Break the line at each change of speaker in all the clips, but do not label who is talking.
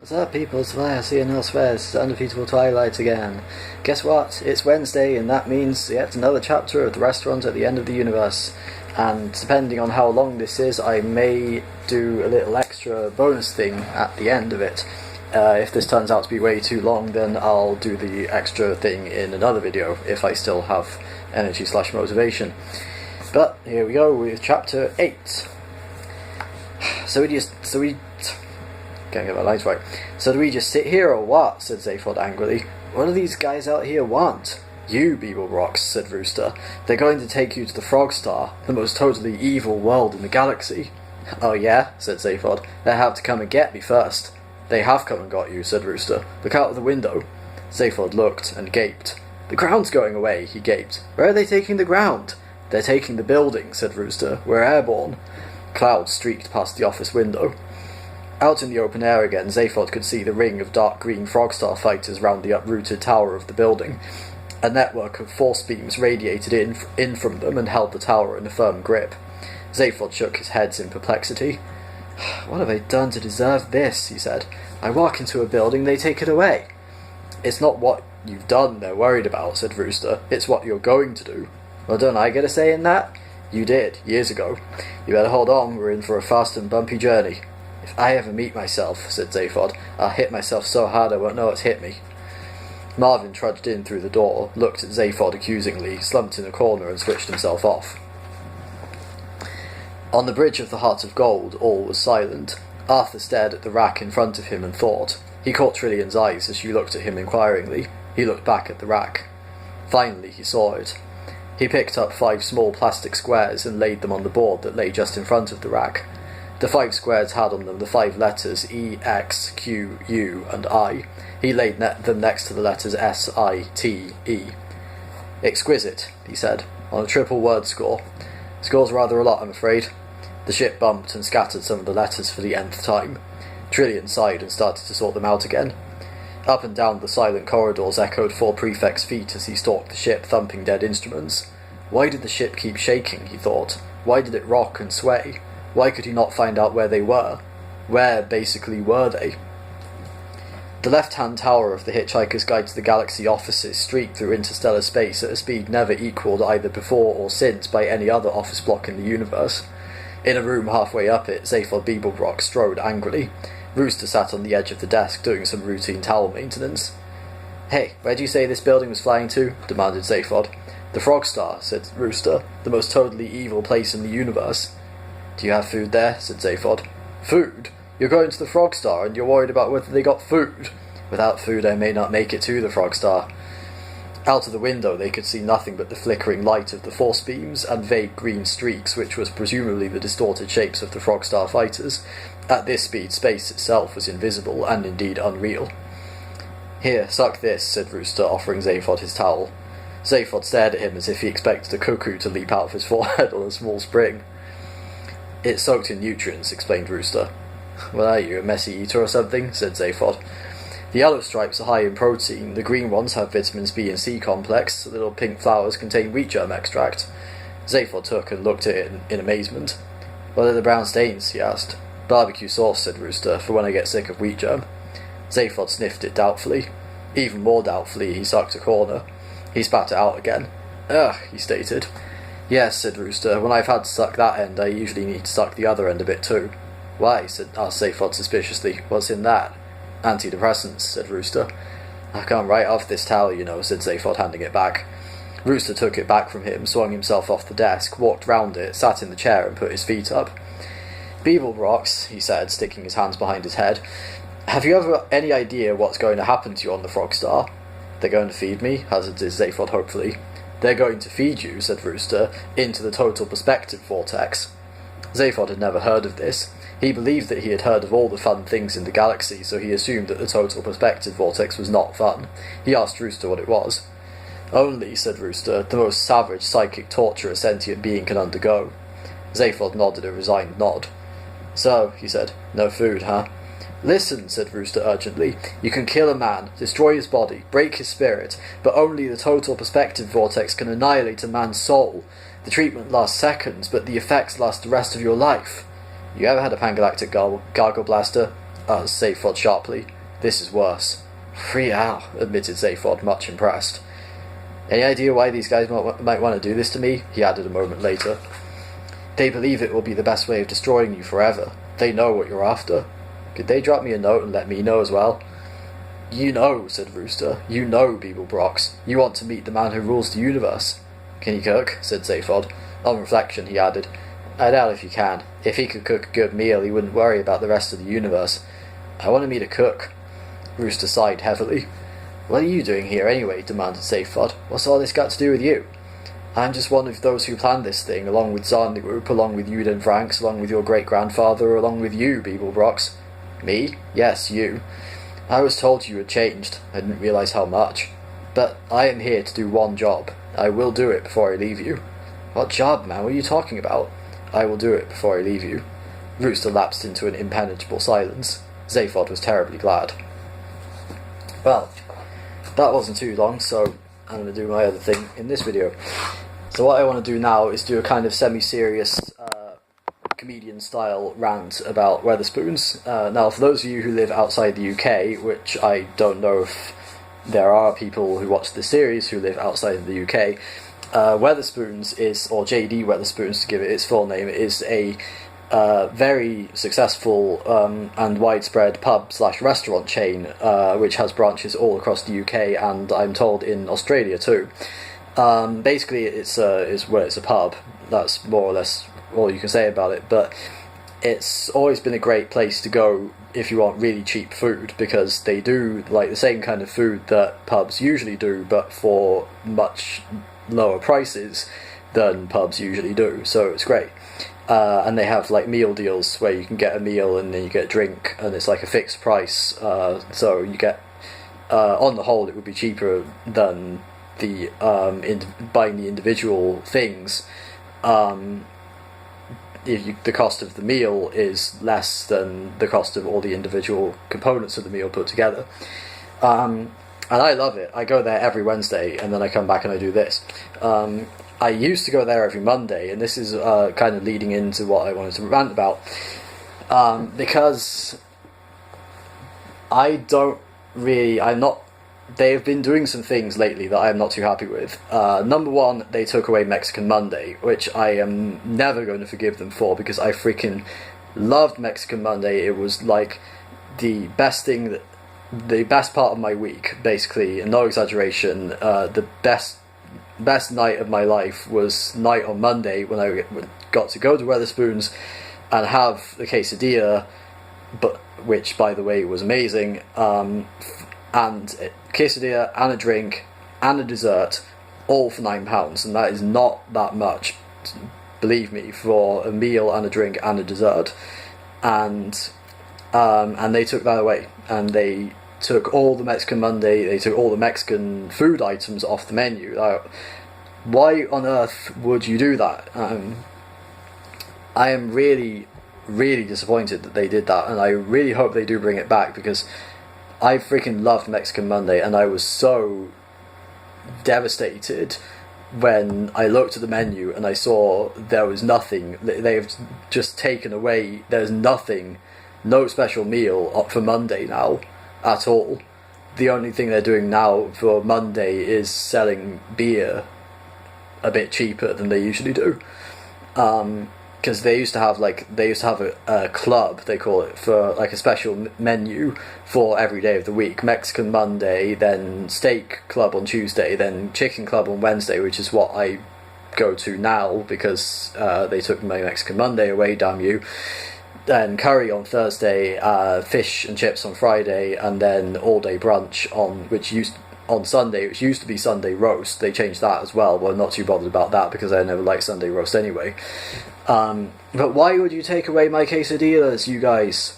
What's up, people? It's Elias here in elsewhere. It's undefeatable Twilight again. Guess what? It's Wednesday, and that means yet another chapter of the restaurant at the end of the universe. And depending on how long this is, I may do a little extra bonus thing at the end of it. If this turns out to be way too long, then I'll do the extra thing in another video, if I still have energy/motivation. But here we go with chapter 8. Can't get my lines right. So do we just sit here or what? Said Zaphod angrily. What do these guys out here want? You, Beeblebrox, said Rooster. They're going to take you to the Frog Star, the most totally evil world in the galaxy. Oh yeah, said Zaphod. They have to come and get me first. They have come and got you, said Rooster. Look out of the window. Zaphod looked and gaped. The ground's going away, he gaped. Where are they taking the ground? They're taking the building, said Rooster. We're airborne. Clouds streaked past the office window. Out in the open air again, Zaphod could see the ring of dark green Frogstar fighters round the uprooted tower of the building. A network of force beams radiated in from them and held the tower in a firm grip. Zaphod shook his head in perplexity. What have I done to deserve this? He said. I walk into a building, they take it away. It's not what you've done they're worried about, said Rooster. It's what you're going to do. Well, don't I get a say in that? You did, years ago. You better hold on, we're in for a fast and bumpy journey. If I ever meet myself, said Zaphod, I'll hit myself so hard I won't know it's hit me. Marvin trudged in through the door, looked at Zaphod accusingly, slumped in a corner and switched himself off. On the bridge of the Heart of Gold, all was silent. Arthur stared at the rack in front of him and thought. He caught Trillian's eyes as she looked at him inquiringly. He looked back at the rack. Finally he saw it. He picked up 5 small plastic squares and laid them on the board that lay just in front of the rack. The 5 squares had on them the 5 letters E, X, Q, U, and I. He laid them next to the letters S, I, T, E. Exquisite, he said, on a triple word score. Score's rather a lot, I'm afraid. The ship bumped and scattered some of the letters for the nth time. Trillian sighed and started to sort them out again. Up and down the silent corridors echoed 4 prefects' feet as he stalked the ship, thumping dead instruments. Why did the ship keep shaking, he thought. Why did it rock and sway? Why could he not find out where they were? Where, basically, were they? The left-hand tower of the Hitchhiker's Guide to the Galaxy offices streaked through interstellar space at a speed never equalled either before or since by any other office block in the universe. In a room halfway up it, Zaphod Beeblebrox strode angrily. Rooster sat on the edge of the desk doing some routine towel maintenance. Hey, where do you say this building was flying to? Demanded Zaphod. The Frog Star, said Rooster. The most totally evil place in the universe. Do you have food there? Said Zaphod. Food? You're going to the Frog Star and you're worried about whether they got food. Without food I may not make it to the Frog Star. Out of the window they could see nothing but the flickering light of the force beams and vague green streaks which was presumably the distorted shapes of the Frog Star fighters. At this speed space itself was invisible and indeed unreal. Here, suck this, said Rooster, offering Zaphod his towel. Zaphod stared at him as if he expected a cuckoo to leap out of his forehead on a small spring. It's soaked in nutrients, explained Rooster. What are you, a messy eater or something? Said Zaphod. The yellow stripes are high in protein, the green ones have vitamins B and C complex, the little pink flowers contain wheat germ extract. Zaphod took and looked at it in amazement. What are the brown stains? He asked. Barbecue sauce, said Rooster, for when I get sick of wheat germ. Zaphod sniffed it doubtfully. Even more doubtfully, he sucked a corner. He spat it out again. Ugh, he stated. Yes, said Rooster, when I've had to suck that end, I usually need to suck the other end a bit too. Why? Asked Zaphod suspiciously. What's in that? Antidepressants, said Rooster. I can't write off this towel, you know, said Zaphod, handing it back. Rooster took it back from him, swung himself off the desk, walked round it, sat in the chair and put his feet up. Beeblebrox, he said, sticking his hands behind his head, have you ever any idea what's going to happen to you on the Frog Star? They're going to feed me, hazarded Zaphod hopefully. They're going to feed you, said Rooster, into the total perspective vortex. Zaphod had never heard of this. He believed that he had heard of all the fun things in the galaxy, so he assumed that the total perspective vortex was not fun. He asked Rooster what it was. Only, said Rooster, the most savage psychic torture a sentient being can undergo. Zaphod nodded a resigned nod. So, he said, no food, huh? Listen, said Rooster urgently, you can kill a man, destroy his body, break his spirit, but only the total perspective vortex can annihilate a man's soul. The treatment lasts seconds, but the effects last the rest of your life. You ever had a pangalactic gargle blaster? asked Zaphod sharply. "This is worse." "Real," admitted Zaphod, much impressed. "Any idea why these guys might want to do this to me?" he added a moment later. "They believe it will be the best way of destroying you forever. They know what you're after. Could they drop me a note and let me know as well?" "You know," said Rooster. "You know, Beeblebrox. You want to meet the man who rules the universe." "Can you cook?" said Zaphod. On reflection, he added, "I doubt if he can. If he could cook a good meal, he wouldn't worry about the rest of the universe." "I want to meet a cook." Rooster sighed heavily. "What are you doing here anyway?" demanded Zaphod. "What's all this got to do with you?" "I'm just one of those who planned this thing, along with Zahn the group, along with you and Franks, along with your great-grandfather, along with you, Beeblebrox." "Me?" "Yes, you. I was told you had changed. I didn't realise how much. But I am here to do one job. I will do it before I leave you." "What job, man? What are you talking about?" "I will do it before I leave you." Rooster lapsed into an impenetrable silence. Zaphod was terribly glad. Well, that wasn't too long, so I'm going to do my other thing in this video. So what I want to do now is do a kind of semi-serious comedian-style rant about Wetherspoons. Now, for those of you who live outside the UK, which I don't know if there are people who watch this series who live outside of the UK, Wetherspoons is, or JD Wetherspoons to give it its full name, is a very successful and widespread pub/restaurant chain which has branches all across the UK and I'm told in Australia too. Basically, it's a pub. That's more or less all you can say about it. But it's always been a great place to go if you want really cheap food, because they do like the same kind of food that pubs usually do, but for much lower prices than pubs usually do. So it's great. And they have like meal deals where you can get a meal and then you get a drink, and it's like a fixed price. So you get, on the whole, it would be cheaper than the buying the individual things. The cost of the meal is less than the cost of all the individual components of the meal put together. And I love it. I go there every Wednesday, and then I come back and I do this. I used to go there every Monday, and this is kind of leading into what I wanted to rant about. Because they have been doing some things lately that I am not too happy with. Number one, they took away Mexican Monday, which I am never going to forgive them for, because I freaking loved Mexican Monday. It was like the best part of my week, basically, and no exaggeration. The best night of my life was night on Monday when I got to go to Wetherspoons and have the quesadilla, which, by the way, was amazing. And quesadilla and a drink and a dessert, all for £9, and that is not that much, believe me, for a meal and a drink and a dessert. And they took that away, and they took all the Mexican Monday, they took all the Mexican food items off the menu. Why on earth would you do that? I am really, really disappointed that they did that, and I really hope they do bring it back, because I freaking loved Mexican Monday, and I was so devastated when I looked at the menu and I saw there was nothing. They've just taken away, there's nothing, no special meal for Monday now at all. The only thing they're doing now for Monday is selling beer a bit cheaper than they usually do. Because they used to have a club, they call it, for like a special menu for every day of the week. Mexican Monday, then steak club on Tuesday, then chicken club on Wednesday, which is what I go to now because they took my Mexican Monday away, damn you. Then curry on Thursday, fish and chips on Friday, and then all day brunch on Sunday, which used to be Sunday roast. They changed that as well. Well, I'm not too bothered about that because I never liked Sunday roast anyway. But why would you take away my quesadillas, you guys?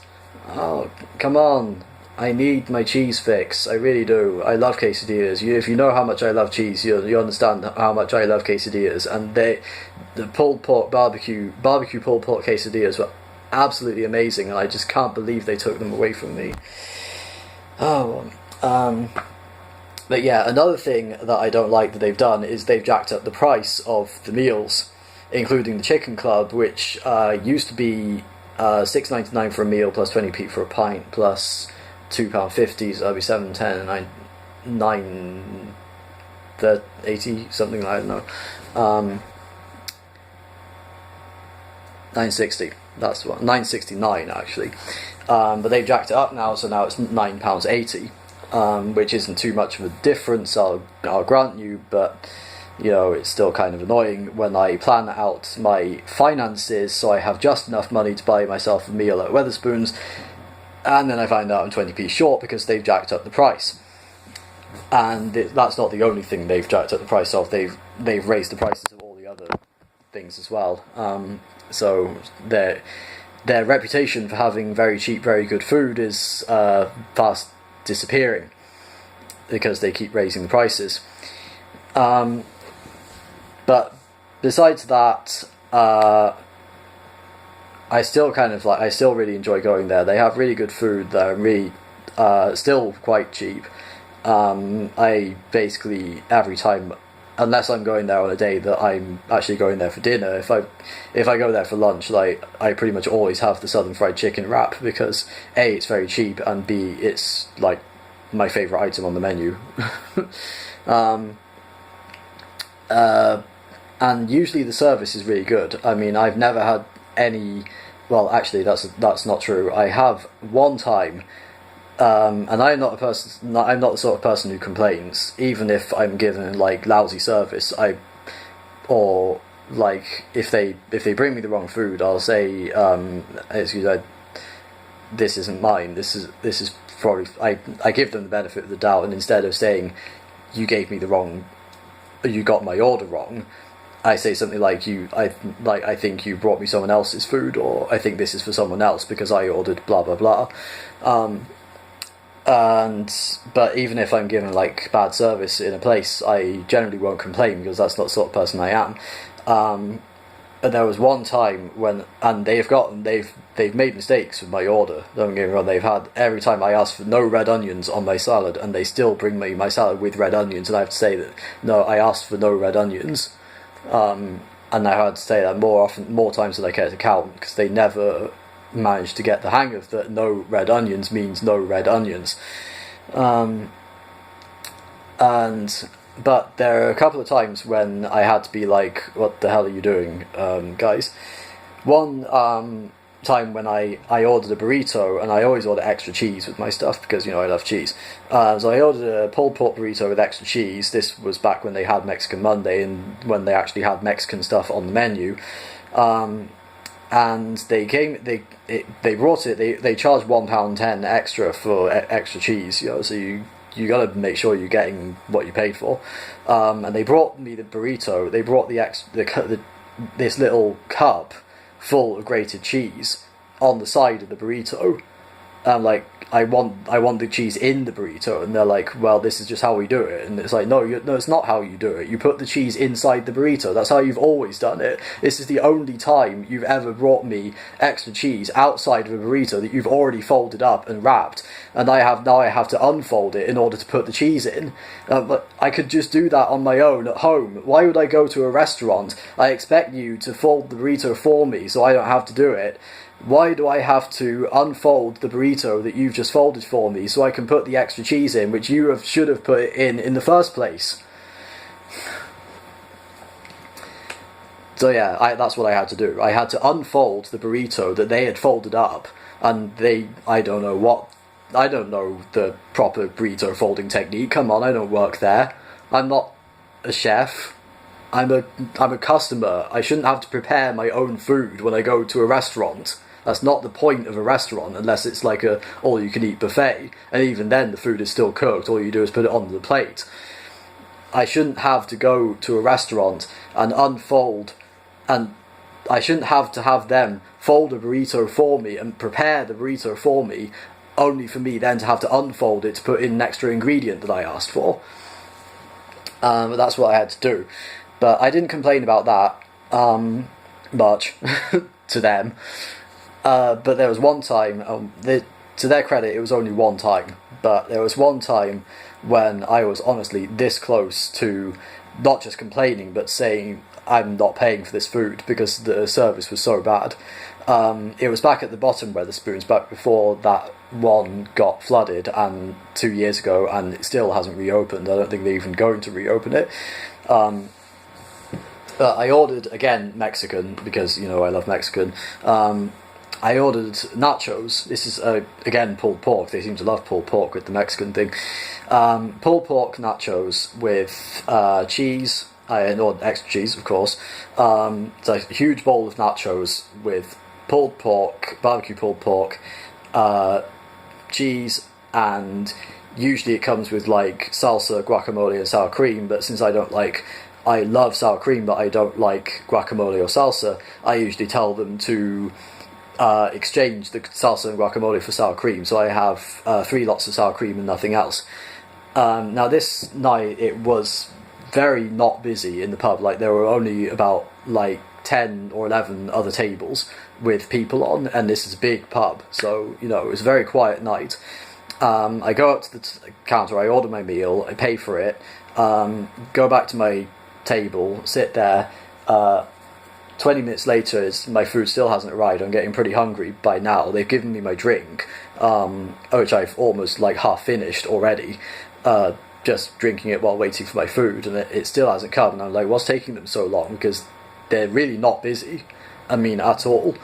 Oh, come on. I need my cheese fix. I really do. I love quesadillas. If you know how much I love cheese, you understand how much I love quesadillas. And the pulled pork barbecue pulled pork quesadillas were absolutely amazing, and I just can't believe they took them away from me. But yeah, another thing that I don't like that they've done is they've jacked up the price of the meals, including the chicken club, which used to be £6.99 for a meal plus 20p for a pint plus £2.50, so that'd be 7, 10, 9, 80 something, I don't know. 960. That's the one. 969 actually. But they've jacked it up now, so now it's £9.80, which isn't too much of a difference, I'll grant you, but it's still kind of annoying when I plan out my finances so I have just enough money to buy myself a meal at Wetherspoons, and then I find out I'm 20p short because they've jacked up the price. And that's not the only thing they've jacked up the price of. They've raised the prices of all the other things as well. So their reputation for having very cheap, very good food is fast disappearing because they keep raising the prices. But besides that, I still really enjoy going there. They have really good food. They're really still quite cheap. I basically, every time, unless I'm going there on a day that I'm actually going there for dinner, if I go there for lunch, I pretty much always have the southern fried chicken wrap because A, it's very cheap, and B, it's like my favourite item on the menu. And usually the service is really good. I mean, I've never had any. Well, actually, that's not true. I have one time. And I'm not the sort of person who complains, even if I'm given lousy service. Or if they bring me the wrong food, I'll say, excuse me, this isn't mine. This is probably I give them the benefit of the doubt, and instead of saying you got my order wrong, I say something like I think you brought me someone else's food, or I think this is for someone else because I ordered blah blah blah. But even if I'm given bad service in a place, I generally won't complain because that's not the sort of person I am. But there was one time and they've made mistakes with my order. Don't get me wrong. They've had, every time I asked for no red onions on my salad, and they still bring me my salad with red onions, and I have to say that no, I asked for no red onions. And I had to say that more times than I care to count, because they never managed to get the hang of that no red onions means no red onions. But there are a couple of times when I had to be like, what the hell are you doing, guys? One time when I ordered a burrito, and I always order extra cheese with my stuff because I love cheese. So I ordered a pulled pork burrito with extra cheese. This was back when they had Mexican Monday and when they actually had Mexican stuff on the menu. And they brought it. They charged £1.10 extra for extra cheese. So you got to make sure you're getting what you paid for. And they brought me the burrito. They brought this little cup full of grated cheese on the side of the burrito. I'm like, I want the cheese in the burrito, and they're like, well, this is just how we do it. And it's like, no, it's not how you do it. You put the cheese inside the burrito. That's how you've always done it. This is the only time you've ever brought me extra cheese outside of a burrito that you've already folded up and wrapped, and I have to unfold it in order to put the cheese in. But I could just do that on my own at home. Why would I go to a restaurant? I expect you to fold the burrito for me so I don't have to do it. Why do I have to unfold the burrito that you've just folded for me so I can put the extra cheese in, which you should have put it in the first place? So yeah, that's what I had to do. I had to unfold the burrito that they had folded up, and I don't know the proper burrito folding technique. Come on, I don't work there. I'm not a chef. I'm a customer. I shouldn't have to prepare my own food when I go to a restaurant. That's not the point of a restaurant, unless it's like a all-you-can-eat buffet. And even then, the food is still cooked. All you do is put it on the plate. I shouldn't have to go to a restaurant and unfold, and I shouldn't have to have them fold a burrito for me and prepare the burrito for me, only for me then to have to unfold it to put in an extra ingredient that I asked for. But that's what I had to do. But I didn't complain about that much to them. But there was one time, to their credit, it was only one time, but there was one time when I was honestly this close to not just complaining, but saying I'm not paying for this food because the service was so bad. It was back at the bottom Wetherspoons, back before that one got flooded, and 2 years ago, and it still hasn't reopened. I don't think they're even going to reopen it. I ordered, again, Mexican, because, I love Mexican. I ordered nachos. This is, again, pulled pork. They seem to love pulled pork with the Mexican thing. Pulled pork nachos with cheese. I ordered extra cheese, of course. It's a huge bowl of nachos with pulled pork, barbecue pulled pork, cheese, and usually it comes with, salsa, guacamole, and sour cream, but since I love sour cream, but I don't like guacamole or salsa, I usually tell them to exchange the salsa and guacamole for sour cream, so I have 3 lots of sour cream and nothing else. Now this night it was very not busy in the pub. There were only about 10 or 11 other tables with people on, and this is a big pub, so it was a very quiet night. I go up to the counter, I order my meal, I pay for it, go back to my table, sit there. 20 minutes later, my food still hasn't arrived. I'm getting pretty hungry by now. They've given me my drink, which I've almost half finished already, just drinking it while waiting for my food, and it still hasn't come. And I'm like, what's taking them so long? Because they're really not busy, at all.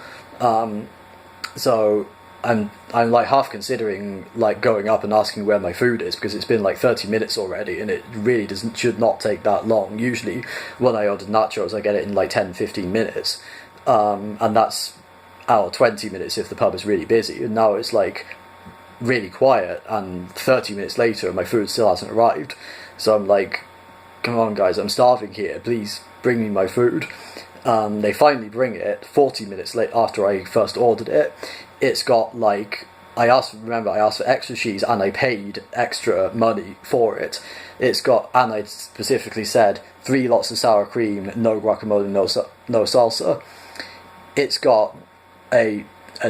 So I'm half considering going up and asking where my food is, because it's been 30 minutes already, and it really should not take that long. Usually when I order nachos, I get it in 10-15 minutes, and that's out of 20 minutes if the pub is really busy. And now it's really quiet, and 30 minutes later and my food still hasn't arrived. So I'm like, come on guys, I'm starving here, please bring me my food. They finally bring it 40 minutes late after I first ordered it. It's got I asked for extra cheese, and I paid extra money for it. It's got, and I specifically said 3 lots of sour cream, no guacamole, no salsa. It's got a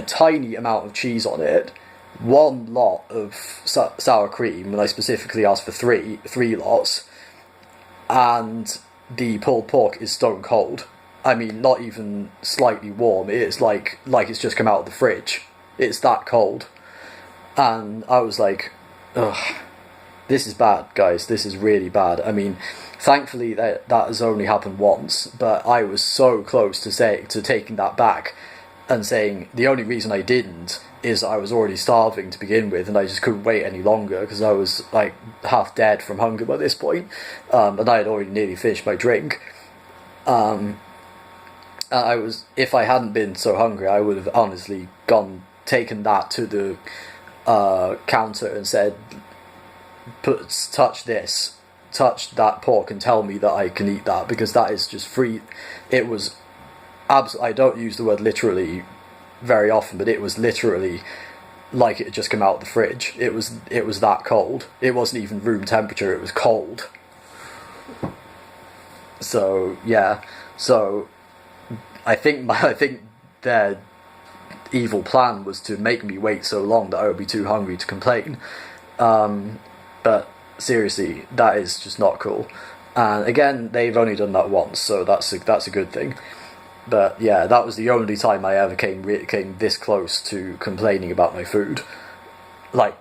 tiny amount of cheese on it, 1 lot of sour cream, and I specifically asked for three lots, and the pulled pork is stone cold. Not even slightly warm. It's like it's just come out of the fridge. It's that cold. And I was like, ugh, this is bad, guys. This is really bad. Thankfully that has only happened once, but I was so close to taking that back and saying the only reason I didn't is I was already starving to begin with, and I just couldn't wait any longer because I was half dead from hunger by this point, and I had already nearly finished my drink. If I hadn't been so hungry, I would have honestly taken that to the counter and said, touch that pork and tell me that I can eat that, because that is just free. It was I don't use the word literally very often, but it was literally like it had just come out of the fridge. It was that cold. It wasn't even room temperature, it was cold. So yeah, I think their evil plan was to make me wait so long that I would be too hungry to complain. But seriously, that is just not cool. And again, they've only done that once, so that's a good thing. But yeah, that was the only time I ever came this close to complaining about my food.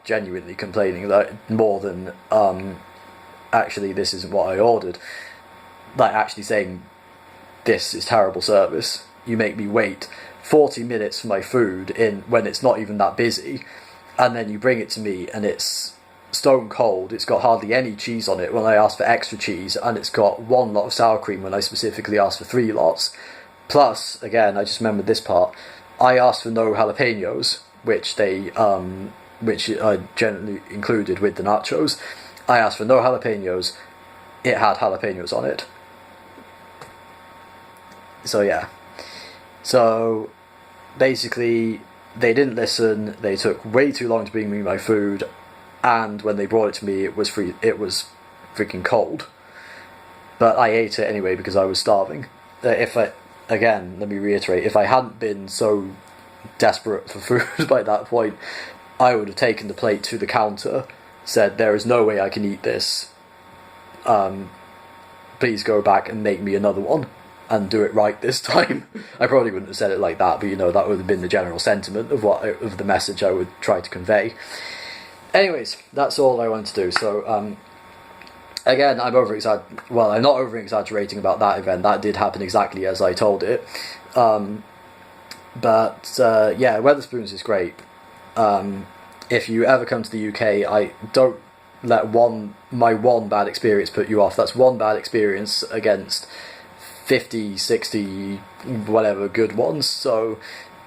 Genuinely complaining, more than actually this isn't what I ordered. Actually saying, this is terrible service. You make me wait 40 minutes for my food when it's not even that busy, and then you bring it to me and it's stone cold. It's got hardly any cheese on it when I asked for extra cheese, and it's got 1 lot of sour cream when I specifically asked for 3 lots. Plus, again, I just remembered this part, I asked for no jalapenos, which I generally included with the nachos. I asked for no jalapenos. It had jalapenos on it. So yeah. So basically, they didn't listen. They took way too long to bring me my food, and when they brought it to me, it was freaking cold. But I ate it anyway because I was starving. Again, let me reiterate, if I hadn't been so desperate for food by that point, I would have taken the plate to the counter, said, there is no way I can eat this. Please go back and make me another one. and do it right this time. I probably wouldn't have said it like that, but you know, that would have been the general sentiment of the message I would try to convey. Anyways, that's all I wanted to do. So again, I'm not over-exaggerating about that event. That did happen exactly as I told it. But Wetherspoons is great. If you ever come to the UK, I don't let my one bad experience put you off. That's one bad experience against 50, 60, whatever good ones. So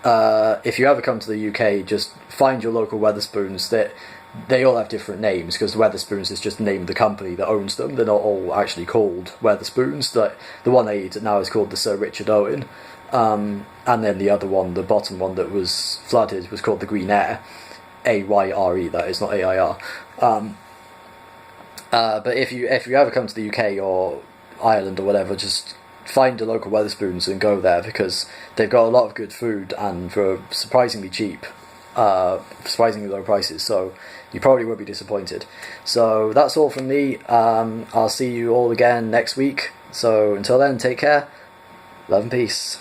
if you ever come to the UK, just find your local Wetherspoons. They all have different names, because Wetherspoons is just the name of the company that owns them. They're not all actually called Wetherspoons. The one I eat at now is called the Sir Richard Owen. And then the other one, the bottom one that was flooded, was called the Green Air. AYRE, that is, not AIR. But if you ever come to the UK or Ireland or whatever, just find a local Wetherspoons and go there, because they've got a lot of good food and for surprisingly cheap, surprisingly low prices, so you probably won't be disappointed. So that's all from me. I'll see you all again next week. So until then, take care. Love and peace.